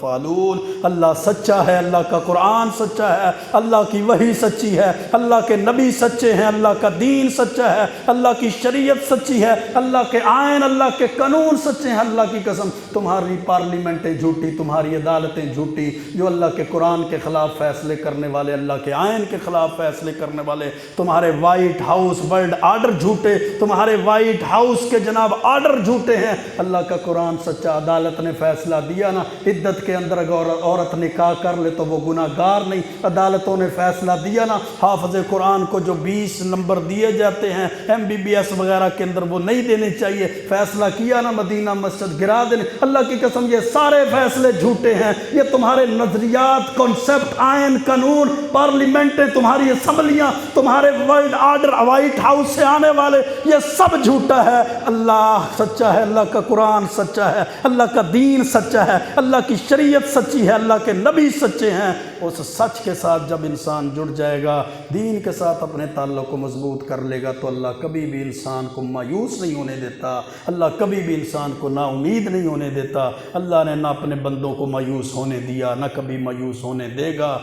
فالون، اللہ سچا ہے، اللہ کا قرآن سچا ہے، اللہ کی وحی سچی ہے، اللہ کے نبی سچے ہیں، اللہ کا دین سچا ہے، اللہ کی شریعت سچی ہے، اللہ کے آئین، اللہ کے قانون سچے ہیں۔ اللہ کی قسم تمہاری پارلیمنٹیں جھوٹی، تمہاری عدالتیں جھوٹی، جو اللہ کے قرآن کے خلاف فیصلے کرنے والے، اللہ کے آئین کے خلاف فیصلے کرنے والے، تمہارے وائٹ ہاؤس ورلڈ آرڈر جھوٹے، تمہارے وائٹ ہاؤس کے جناب آرڈر جھوٹے ہیں۔ اللہ کا قرآن سچا، عدالت نے فیصلہ دیا نا، عدت کے اندر اگر عورت نکاح کر لے تو وہ گناہ گار نہیں، عدالتوں نے فیصلہ دیا نا۔ حافظ قرآن کو جو 20 نمبر دیے جاتے ہیں MBBS وغیرہ کے اندر، وہ نہیں دینے چاہیے، فیصلہ کیا نا مدینہ مسجد گرا دینے۔ اللہ کی قسم یہ سارے فیصلے جھوٹے ہیں، یہ تمہارے نظریات، کنسپٹ، آئین، قانون، پارلیمنٹیں، تمہاری اسمبلیاں، تمہارے ورلڈ آرڈر، وائٹ ہاؤس سے آنے والے، یہ سب جھوٹا ہے۔ اللہ سچا ہے، اللہ کا قرآن سچا ہے، اللہ کا دین سچا ہے، اللہ کی شریعت سچی ہے، اللہ کے نبی سچے ہیں۔ اس سچ کے ساتھ جب انسان جڑ جائے گا، دین کے ساتھ اپنے تعلق کو مضبوط کر لے گا، تو اللہ کبھی بھی انسان کو مایوس نہیں ہونے دیتا، اللہ کبھی بھی انسان کو نا امید نہیں ہونے دیتا۔ اللہ نے نہ اپنے بندوں کو مایوس ہونے دیا، نہ کبھی مایوس ہونے دے گا۔